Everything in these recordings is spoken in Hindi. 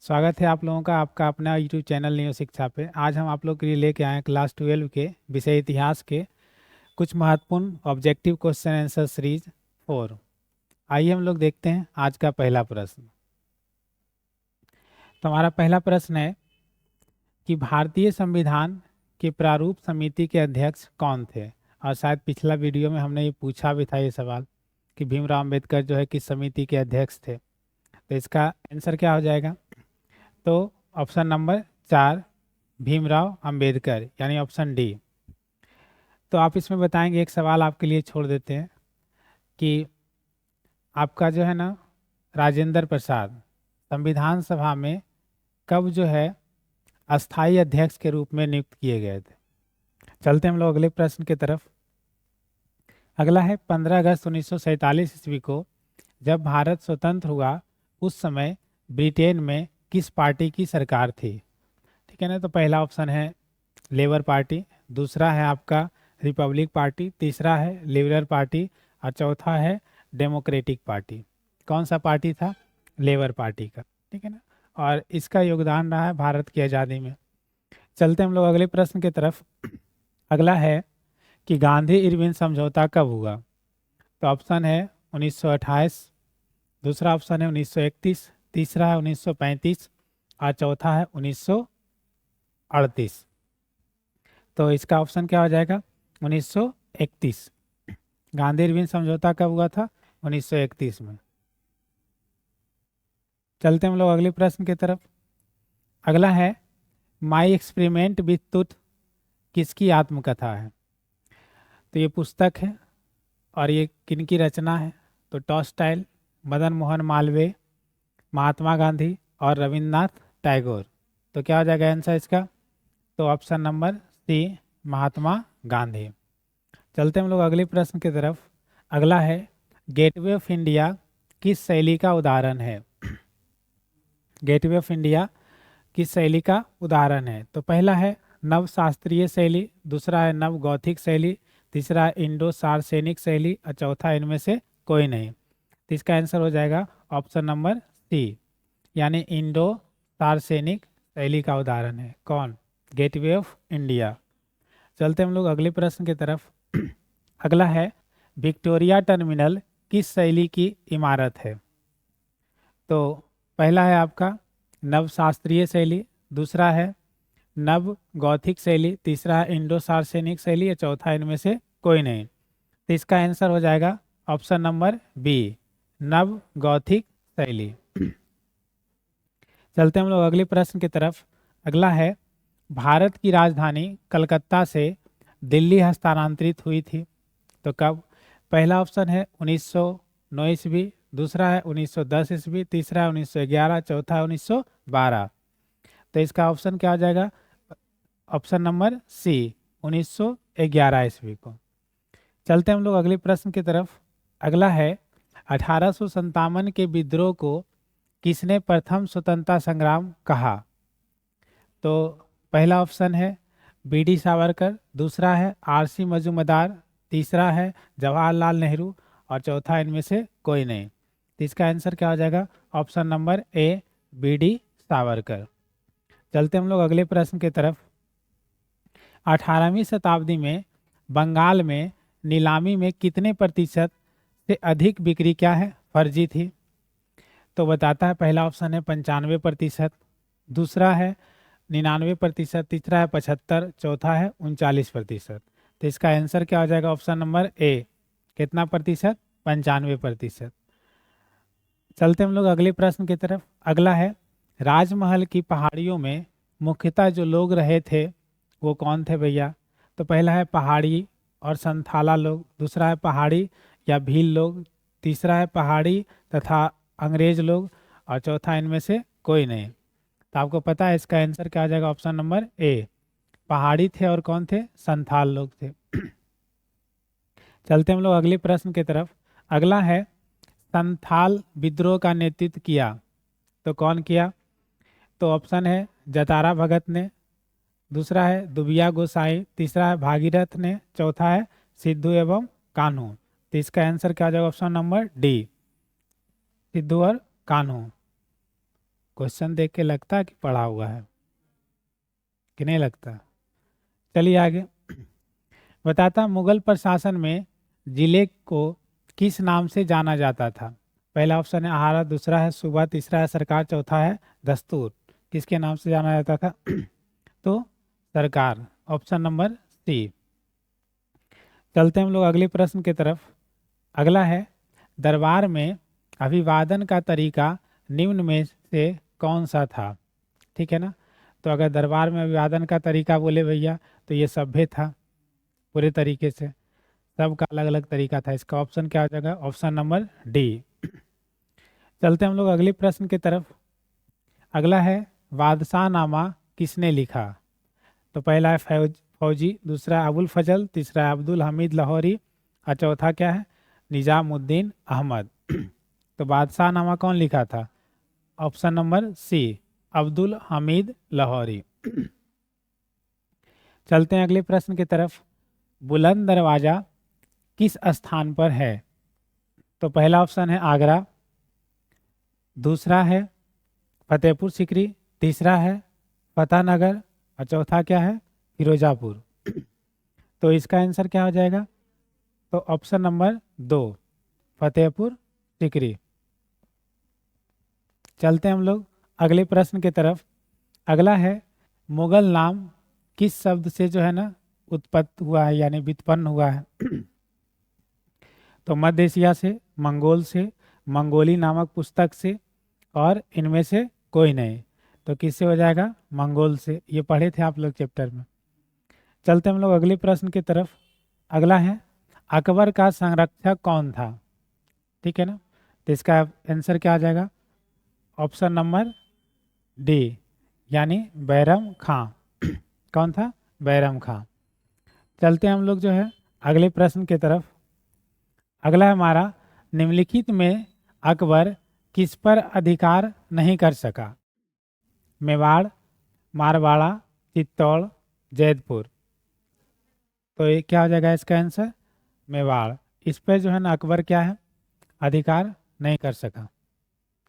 स्वागत है आप लोगों का आपका अपना यूट्यूब चैनल न्यू शिक्षा पे। आज हम आप लोग के लिए लेके आए हैं क्लास 12 के विषय इतिहास के कुछ महत्वपूर्ण ऑब्जेक्टिव क्वेश्चन आंसर सीरीज 4। आइए हम लोग देखते हैं आज का पहला प्रश्न। तो हमारा पहला प्रश्न है कि भारतीय संविधान के प्रारूप समिति के अध्यक्ष कौन थे। और शायद पिछला वीडियो में हमने ये पूछा भी था ये सवाल कि भीमराव अम्बेडकर जो है किस समिति के अध्यक्ष थे। तो इसका आंसर क्या हो जाएगा? तो ऑप्शन नंबर 4 भीमराव अंबेडकर यानी ऑप्शन डी। तो आप इसमें बताएंगे, एक सवाल आपके लिए छोड़ देते हैं कि आपका जो है ना राजेंद्र प्रसाद संविधान सभा में कब जो है अस्थाई अध्यक्ष के रूप में नियुक्त किए गए थे। चलते हम लोग अगले प्रश्न की तरफ। अगला है 15 अगस्त 1947 ईस्वी को जब भारत स्वतंत्र हुआ उस समय ब्रिटेन में किस पार्टी की सरकार थी। ठीक है ना। तो पहला ऑप्शन है लेबर पार्टी, दूसरा है आपका रिपब्लिक पार्टी, तीसरा है लिबरल पार्टी और चौथा है डेमोक्रेटिक पार्टी। कौन सा पार्टी था? लेबर पार्टी का। ठीक है ना। और इसका योगदान रहा है भारत की आज़ादी में। चलते हम लोग अगले प्रश्न की तरफ। अगला है कि गांधी इरविन समझौता कब हुआ। तो ऑप्शन है 1928, दूसरा ऑप्शन है 1931, तीसरा है 1935 और चौथा है 1938। तो इसका ऑप्शन क्या हो जाएगा? 1931। गांधी इरविन समझौता कब हुआ था? 1931 में। चलते हम लोग अगले प्रश्न की तरफ। अगला है माई एक्सपेरिमेंट विथ टूथ किसकी आत्मकथा है। तो ये पुस्तक है और ये किनकी रचना है? तो टॉलस्टॉय, मदन मोहन मालवीय, महात्मा गांधी और रविन्द्रनाथ टैगोर। तो क्या हो जाएगा आंसर इसका? तो ऑप्शन नंबर सी महात्मा गांधी। चलते हम लोग अगले प्रश्न की तरफ। अगला है गेटवे ऑफ इंडिया किस शैली का उदाहरण है। गेटवे ऑफ इंडिया किस शैली का उदाहरण है? तो पहला है नव शास्त्रीय शैली, दूसरा है नव गौथिक शैली, तीसरा है इंडो सार्सेनिक शैली और चौथा इनमें से कोई नहीं। तो इसका आंसर हो जाएगा ऑप्शन नंबर सी यानी इंडो सार्सेनिक शैली का उदाहरण है कौन? Gateway of India. चलते हम लोग अगले प्रश्न की तरफ। अगला है विक्टोरिया टर्मिनल किस शैली की इमारत है। तो पहला है आपका नव शास्त्रीय शैली, दूसरा है नव गौथिक शैली, तीसरा है इंडो सार्सेनिक शैली और चौथा इनमें से कोई नहीं। तो इसका आंसर हो जाएगा ऑप्शन नंबर बी नव गौथिक शैली। चलते हम लोग अगले प्रश्न की तरफ। अगला है भारत की राजधानी कलकत्ता से दिल्ली हस्तांतरित हुई थी तो कब। पहला ऑप्शन है 1909 ईस्वी, दूसरा है 1910 ईस्वी, तीसरा है 1911, चौथा है 1912। तो इसका ऑप्शन क्या हो जाएगा? ऑप्शन नंबर सी 1911 ईस्वी को। चलते हम लोग अगले प्रश्न की तरफ। अगला है 1857 के विद्रोह को किसने प्रथम स्वतंत्रता संग्राम कहा। तो पहला ऑप्शन है बी.डी. सावरकर, दूसरा है आर.सी. मजूमदार, तीसरा है जवाहरलाल नेहरू और चौथा इनमें से कोई नहीं। तो इसका आंसर क्या हो जाएगा? ऑप्शन नंबर ए बी.डी. सावरकर। चलते हम लोग अगले प्रश्न की तरफ। 18वीं शताब्दी में बंगाल में नीलामी में कितने प्रतिशत से अधिक बिक्री क्या है फर्जी थी। तो बताता है पहला ऑप्शन है 95%, दूसरा है 99%, तीसरा है 75%, चौथा है 39%। तो इसका आंसर क्या हो जाएगा? ऑप्शन नंबर ए कितना प्रतिशत? 95%। चलते हम लोग अगले प्रश्न की तरफ। अगला है राजमहल की पहाड़ियों में मुख्यतः जो लोग रहे थे वो कौन थे भैया। तो पहला है पहाड़ी और संथाला लोग, दूसरा है पहाड़ी या भील लोग, तीसरा है पहाड़ी तथा अंग्रेज लोग और चौथा इनमें से कोई नहीं। तो आपको पता है इसका आंसर क्या आ जाएगा? ऑप्शन नंबर ए पहाड़ी थे और कौन थे? संथाल लोग थे। चलते हम लोग अगले प्रश्न की तरफ। अगला है संथाल विद्रोह का नेतृत्व किया तो कौन किया। तो ऑप्शन है जतारा भगत ने, दूसरा है दुबिया गोसाई, तीसरा है भागीरथ ने, चौथा है सिद्धू एवं कान्हू। तो इसका आंसर क्या आ जाएगा? ऑप्शन नंबर डी सिद्धू और कान्हू क्वेश्चन देख के लगता है कि पढ़ा हुआ है कि नहीं लगता। चलिए आगे बताता, मुगल प्रशासन में जिले को किस नाम से जाना जाता था? पहला ऑप्शन है आहारा, दूसरा है सूबा, तीसरा है सरकार, चौथा है दस्तूर। किसके नाम से जाना जाता था? तो सरकार, ऑप्शन नंबर सी। चलते हैं हम लोग अगले प्रश्न की तरफ। अगला है, दरबार में अभिवादन का तरीका निम्न में से कौन सा था? ठीक है ना। तो अगर दरबार में अभिवादन का तरीका बोले भैया तो ये सभ्य था पूरे तरीके से, सबका अलग अलग तरीका था। इसका ऑप्शन क्या हो जाएगा? Option number D. चलते हम लोग अगले प्रश्न की तरफ। अगला है, बादशाह नामा किसने लिखा? तो पहला है फौजी, दूसरा है अबुल फजल, तीसरा है अब्दुल हमीद लाहौरी और चौथा क्या है? निजामुद्दीन अहमद। तो बादशाह नामा कौन लिखा था? Option number C, Abdul Hamid Lahori. चलते हैं अगले प्रश्न की तरफ। बुलंद दरवाजा किस स्थान पर है? तो पहला ऑप्शन है आगरा, दूसरा है फतेहपुर सीकरी, तीसरा है फतेहनगर और चौथा क्या है? फिरोजापुर। तो इसका आंसर क्या हो जाएगा? तो ऑप्शन नंबर 2, फतेहपुर सीकरी। चलते हैं हम लोग अगले प्रश्न की तरफ। अगला है, मुगल नाम किस शब्द से जो है ना उत्पत्ति हुआ है यानी व्युत्पन्न हुआ है? तो मध्य एशिया से, मंगोल से, मंगोली नामक पुस्तक से और इनमें से कोई नहीं। तो किससे हो जाएगा? मंगोल से। ये पढ़े थे आप लोग चैप्टर में। चलते हम लोग अगले प्रश्न की तरफ। अगला है, अकबर का संरक्षक कौन था? ठीक है ना। तो इसका आंसर क्या आ जाएगा? ऑप्शन नंबर डी, यानी बैरम खां। कौन था? बैरम खां। चलते हैं हम लोग जो है अगले प्रश्न की तरफ। अगला है हमारा, निम्नलिखित में अकबर किस पर अधिकार नहीं कर सका? मेवाड़, मारवाड़ा, चित्तौड़, जैतपुर। तो ये क्या हो जाएगा इसका आंसर? मेवाड़। इस पर जो है ना अकबर क्या है? अधिकार नहीं कर सका।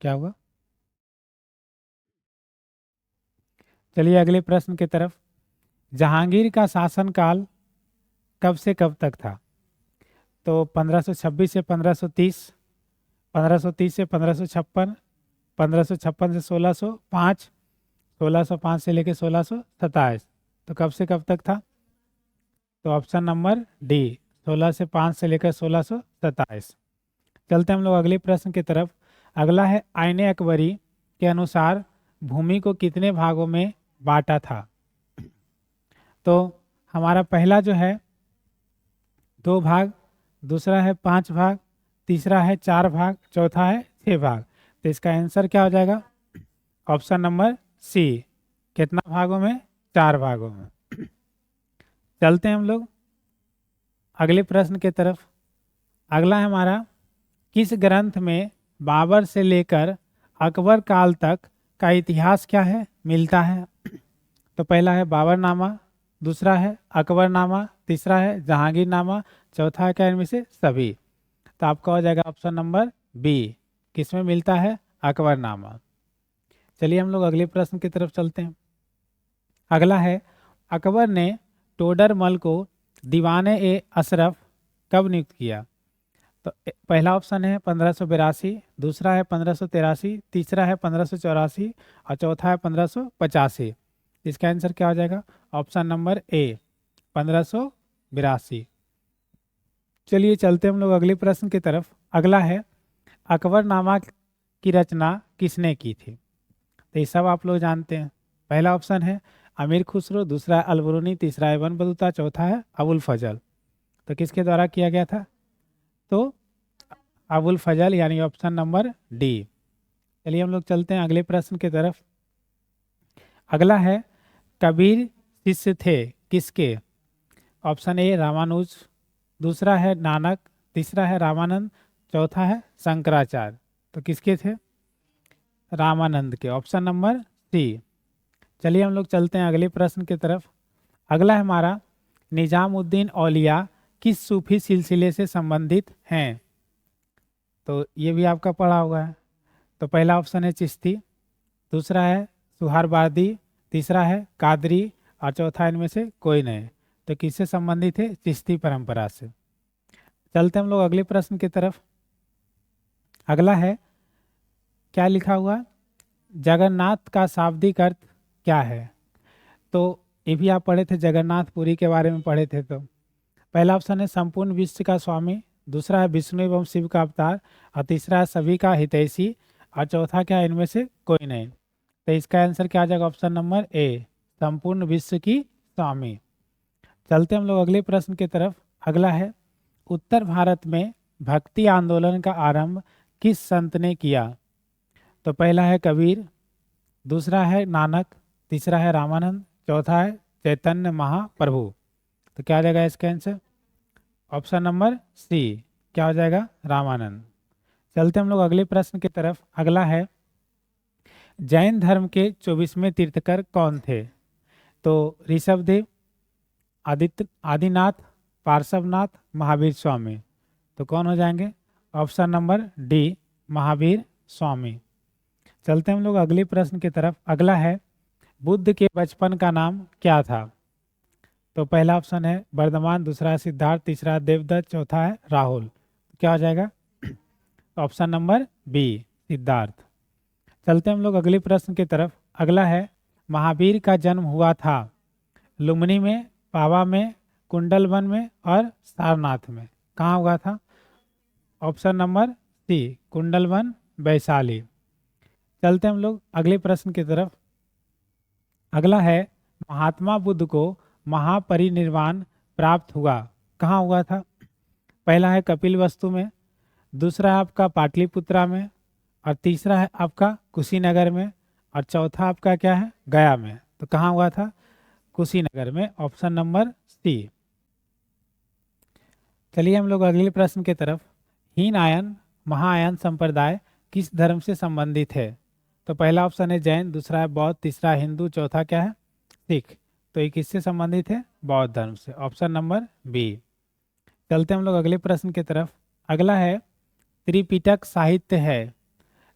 क्या हुआ? चलिए अगले प्रश्न की तरफ। जहांगीर का शासनकाल कब से कब तक था? तो 1526 से 1530, 1530 से 1556, 1556 से 1605, 1605 से लेकर 1627। तो कब से कब तक था? तो ऑप्शन नंबर डी, 16 से 5 से लेकर 1627। चलते हम लोग अगले प्रश्न की तरफ। अगला है, आईने अकबरी के अनुसार भूमि को कितने भागों में बांटा था? तो हमारा पहला जो है 2 भाग, दूसरा है 5 भाग, तीसरा है 4 भाग, चौथा है 6 भाग। तो इसका आंसर क्या हो जाएगा? ऑप्शन नंबर सी, कितना भागों में? 4 भागों में। चलते हैं हम लोग अगले प्रश्न की तरफ। अगला है हमारा, किस ग्रंथ में बाबर से लेकर अकबर काल तक का इतिहास क्या है मिलता है? तो पहला है बाबरनामा, दूसरा है अकबरनामा, तीसरा है जहांगीरनामा, चौथा है क्या इनमें से सभी? तो आपका हो जाएगा ऑप्शन नंबर बी, किसमें मिलता है? अकबरनामा। चलिए हम लोग अगले प्रश्न की तरफ चलते हैं। अगला है, अकबर ने टोडरमल को दीवाने ए अशरफ कब नियुक्त किया? तो पहला ऑप्शन है 1582, दूसरा है 1583, तीसरा है 1584 और चौथा है 1585। इसका आंसर क्या हो जाएगा? ऑप्शन नंबर ए, 1582। चलिए चलते हम लोग अगले प्रश्न की तरफ। अगला है, अकबरनामा की रचना किसने की थी? तो ये सब आप लोग जानते हैं। पहला ऑप्शन है अमीर खुसरो, दूसरा है अलबरूनी, तीसरा है इब्न बतूता, चौथा है अबुल फजल। तो किसके द्वारा किया गया था? तो अबुल फजल, यानी ऑप्शन नंबर डी। चलिए हम लोग चलते हैं अगले प्रश्न की तरफ। अगला है, कबीर शिष्य थे किसके? ऑप्शन ए रामानुज, दूसरा है नानक, तीसरा है रामानंद, चौथा है शंकराचार्य। तो किसके थे? रामानंद के, ऑप्शन नंबर सी। चलिए हम लोग चलते हैं अगले प्रश्न की तरफ। अगला है हमारा, निजामुद्दीन औलिया किस सूफी सिलसिले से संबंधित हैं? तो ये भी आपका पढ़ा हुआ है। तो पहला ऑप्शन है चिश्ती, दूसरा है सुहरावर्दी, तीसरा है कादरी और चौथा इनमें से कोई नहीं। तो किससे संबंधित है? चिश्ती परंपरा से। चलते हम लोग अगले प्रश्न की तरफ। अगला है, क्या लिखा हुआ? जगन्नाथ का शाब्दिक अर्थ क्या है? तो ये भी आप पढ़े थे, जगन्नाथपुरी के बारे में पढ़े थे। तो पहला ऑप्शन है संपूर्ण विश्व का स्वामी, दूसरा है विष्णु एवं शिव का अवतार, और तीसरा है सभी का हितैषी, और चौथा क्या है? इनमें से कोई नहीं। तो इसका आंसर क्या आ जाएगा? ऑप्शन नंबर ए, संपूर्ण विश्व की स्वामी। चलते हम लोग अगले प्रश्न की तरफ। अगला है, उत्तर भारत में भक्ति आंदोलन का आरंभ किस संत ने किया? तो पहला है कबीर, दूसरा है नानक, तीसरा है रामानंद, चौथा है चैतन्य महाप्रभु। तो क्या हो जाएगा इसका आंसर? ऑप्शन नंबर सी, क्या हो जाएगा? रामानंद। चलते हम लोग अगले प्रश्न की तरफ। अगला है, जैन धर्म के 24वें तीर्थकर कौन थे? तो ऋषभदेव, आदिनाथ, पार्श्वनाथ, महावीर स्वामी। तो कौन हो जाएंगे? Option number D, Mahavir Swami. चलते हम लोग अगले प्रश्न की तरफ। अगला है, बुद्ध के बचपन का नाम क्या था? तो पहला ऑप्शन है वर्धमान, दूसरा है सिद्धार्थ, तीसरा है देवदत्त, चौथा है राहुल। क्या हो जाएगा? Option number B, Siddharth. चलते हम लोग अगले प्रश्न की तरफ। अगला है, महावीर का जन्म हुआ था लुम्बिनी में, पावा में, कुंडलवन में और सारनाथ में। कहाँ हुआ था? Option number C, Kundalvan, Vaishali. चलते हम लोग अगले प्रश्न की तरफ। अगला है, महात्मा बुद्ध को महापरिनिर्वाण प्राप्त हुआ कहाँ हुआ था? पहला है कपिलवस्तु में, दूसरा है आपका पाटलिपुत्रा में, और तीसरा है आपका कुशीनगर में, और चौथा आपका क्या है? गया में। तो कहाँ हुआ था? कुशीनगर में, ऑप्शन नंबर सी। चलिए हम लोग अगले प्रश्न की तरफ। हीनयान महायान संप्रदाय किस धर्म से संबंधित है? तो पहला ऑप्शन है जैन, दूसरा है बौद्ध, तीसरा है हिंदू, चौथा क्या है? सिख। तो ये किससे संबंधित है? बौद्ध धर्म से, ऑप्शन नंबर बी। चलते हम लोग अगले प्रश्न की तरफ। अगला है, त्रिपिटक साहित्य है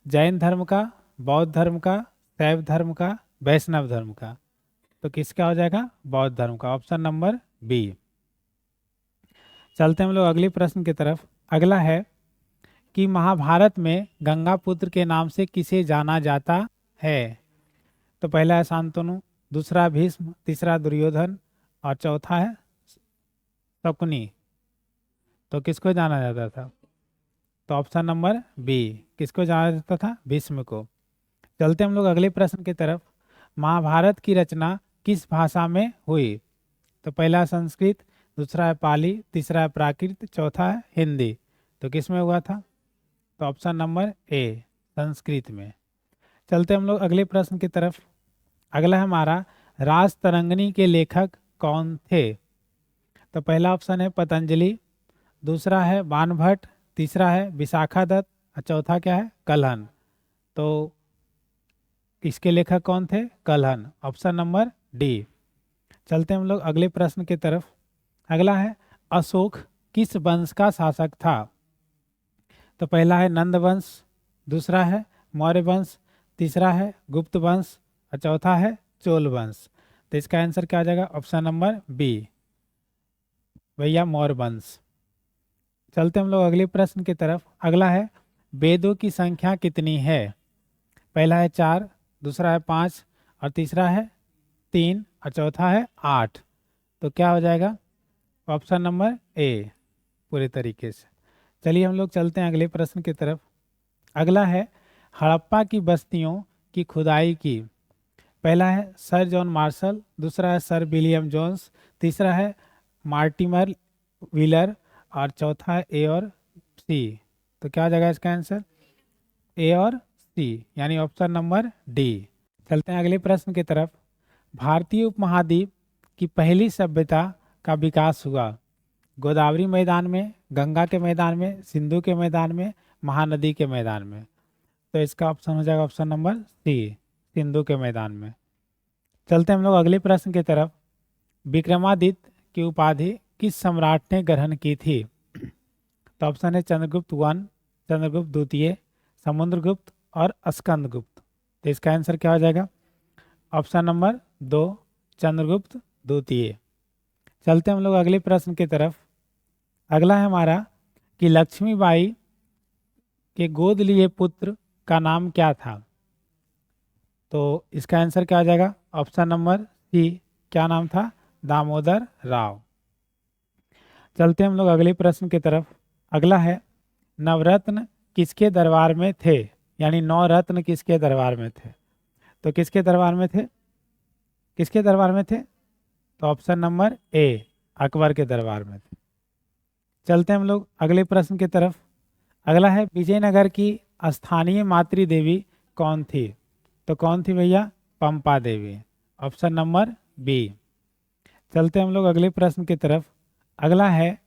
जैन धर्म का, बौद्ध धर्म का, शैव धर्म का, वैष्णव धर्म का। तो किसका हो जाएगा? बौद्ध धर्म का, ऑप्शन नंबर बी। चलते हम लोग अगले प्रश्न की तरफ। अगला है कि महाभारत में गंगा पुत्र के नाम से किसे जाना जाता है? तो पहला है शांतनु, दूसरा भीष्म, तीसरा दुर्योधन, और चौथा है शकुनी। तो किसको जाना जाता था? तो ऑप्शन नंबर बी, किसको जाना जाता था? भीष्म को। चलते हम लोग अगले प्रश्न की तरफ। महाभारत की रचना किस भाषा में हुई? तो पहला संस्कृत, दूसरा है पाली, तीसरा है प्राकृत, चौथा है हिंदी। तो किस में हुआ था? तो ऑप्शन नंबर ए, संस्कृत में। चलते हम लोग अगले प्रश्न की तरफ। अगला है हमारा, राजतरंगिणी के लेखक कौन थे? तो पहला ऑप्शन है पतंजलि, दूसरा है बाणभट्ट, तीसरा है विशाखादत्त, और चौथा क्या है? कल्हण। तो इसके लेखक कौन थे? Kalhana, option number D. चलते हम लोग अगले प्रश्न की तरफ। अगला है, अशोक किस वंश का शासक था? तो पहला है नंद वंश, दूसरा है मौर्य वंश, तीसरा है गुप्त वंश, और चौथा है चोल वंश। तो इसका आंसर क्या आ जाएगा? ऑप्शन नंबर बी, भैया मौर्य वंश। चलते हम लोग अगले प्रश्न की तरफ। अगला है, वेदों की संख्या कितनी है? पहला है 4, दूसरा है 5, और तीसरा है 3, और चौथा है 8। तो क्या हो जाएगा? ऑप्शन नंबर ए, पूरे तरीके से। चलिए हम लोग चलते हैं अगले प्रश्न की तरफ। अगला है, हड़प्पा की बस्तियों की खुदाई की। पहला है सर जॉन मार्शल, दूसरा है सर विलियम जोन्स, तीसरा है मार्टिमर व्हीलर, और चौथा है ए और सी। तो क्या हो जाएगा इसका आंसर? ए और सी, यानी ऑप्शन नंबर डी। चलते हैं अगले प्रश्न की तरफ। भारतीय उपमहाद्वीप की पहली सभ्यता का विकास हुआ गोदावरी मैदान में, गंगा के मैदान में, सिंधु के मैदान में, महानदी के मैदान में। तो इसका ऑप्शन हो जाएगा ऑप्शन नंबर सी, सिंधु के मैदान में। चलते हम लोग अगले प्रश्न की तरफ। विक्रमादित्य की उपाधि किस सम्राट ने ग्रहण की थी? तो ऑप्शन है चंद्रगुप्त वन, चंद्रगुप्त द्वितीय, समुद्रगुप्त और स्कंदगुप्त। तो इसका आंसर क्या हो जाएगा? ऑप्शन नंबर 2 चंद्रगुप्त द्वितीय। चलते हम लोग अगले प्रश्न की तरफ। अगला है हमारा कि लक्ष्मीबाई के गोद लिए पुत्र का नाम क्या था? तो इसका आंसर क्या आ जाएगा? ऑप्शन नंबर सी, क्या नाम था? दामोदर राव। चलते हम लोग अगले प्रश्न की तरफ। अगला है नवरत्न किसके दरबार में थे? यानी 9 रत्न किसके दरबार में थे? तो किसके दरबार में थे? किसके दरबार में थे? तो ऑप्शन नंबर ए, अकबर के दरबार में थे। चलते हम लोग अगले प्रश्न की तरफ। अगला है विजयनगर की स्थानीय मातृ देवी कौन थी? तो कौन थी भैया? Pampa Devi. Option number B. चलते हम लोग अगले प्रश्न की तरफ। अगला है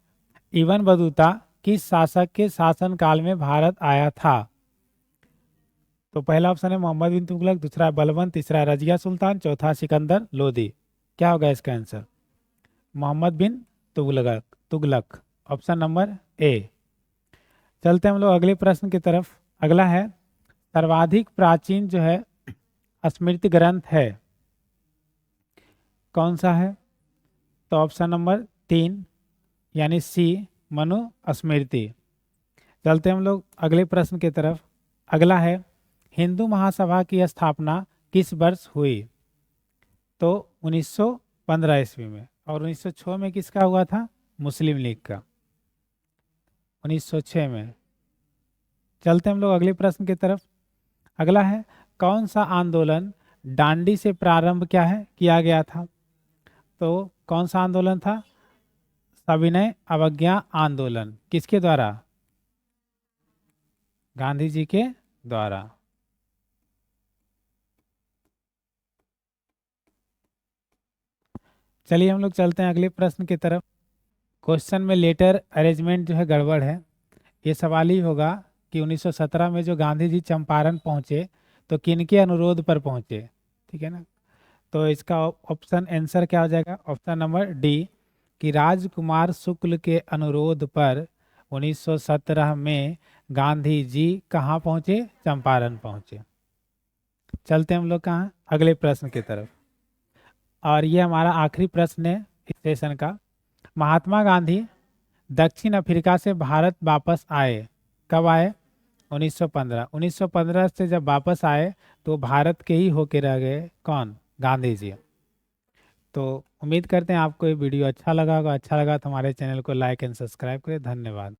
इब्न बतूता किस शासक के शासनकाल में भारत आया था? तो पहला ऑप्शन है मोहम्मद बिन तुगलक, दूसरा है बलबन, तीसरा है रजिया सुल्तान, चौथा सिकंदर लोदी। क्या होगा इसका answer? Mohammad bin Tughlaq. Tughlaq option number A. चलते हम लोग अगले प्रश्न की तरफ। अगला है सर्वाधिक प्राचीन जो है स्मृति ग्रंथ है कौन सा है? तो ऑप्शन नंबर 3 यानी सी, मनु स्मृति। चलते हम लोग अगले प्रश्न की तरफ। अगला है हिंदू महासभा की स्थापना किस वर्ष हुई? तो 1915 ईस्वी में। और 1906 में किसका हुआ था? मुस्लिम लीग का, 1906 में। चलते हम लोग अगले प्रश्न की तरफ। अगला है कौन सा आंदोलन डांडी से प्रारंभ क्या है किया गया था? तो कौन सा आंदोलन था? सविनय अवज्ञा आंदोलन। किसके द्वारा? गांधी जी के द्वारा। चलिए हम लोग चलते हैं अगले प्रश्न की तरफ। क्वेश्चन में लेटर अरेंजमेंट जो है गड़बड़ है। ये सवाल ही होगा कि 1917 में जो गांधी जी चंपारण पहुंचे तो किनके अनुरोध पर पहुंचे? ठीक है ना। तो इसका ऑप्शन आंसर क्या हो जाएगा? ऑप्शन नंबर डी कि राजकुमार शुक्ल के अनुरोध पर 1917 में गांधी जी कहाँ पहुंचे? चंपारण पहुंचे। चलते हम लोग कहाँ? अगले प्रश्न की तरफ। और ये हमारा आखिरी प्रश्न है इस सेशन का। महात्मा गांधी दक्षिण अफ्रीका से भारत वापस आए, कब आए? 1915। 1915 से जब वापस आए तो भारत के ही होके रह गए। कौन? गांधी जी। तो उम्मीद करते हैं आपको ये वीडियो अच्छा लगा होगा। अच्छा लगा तो हमारे चैनल को लाइक एंड सब्सक्राइब करें। धन्यवाद।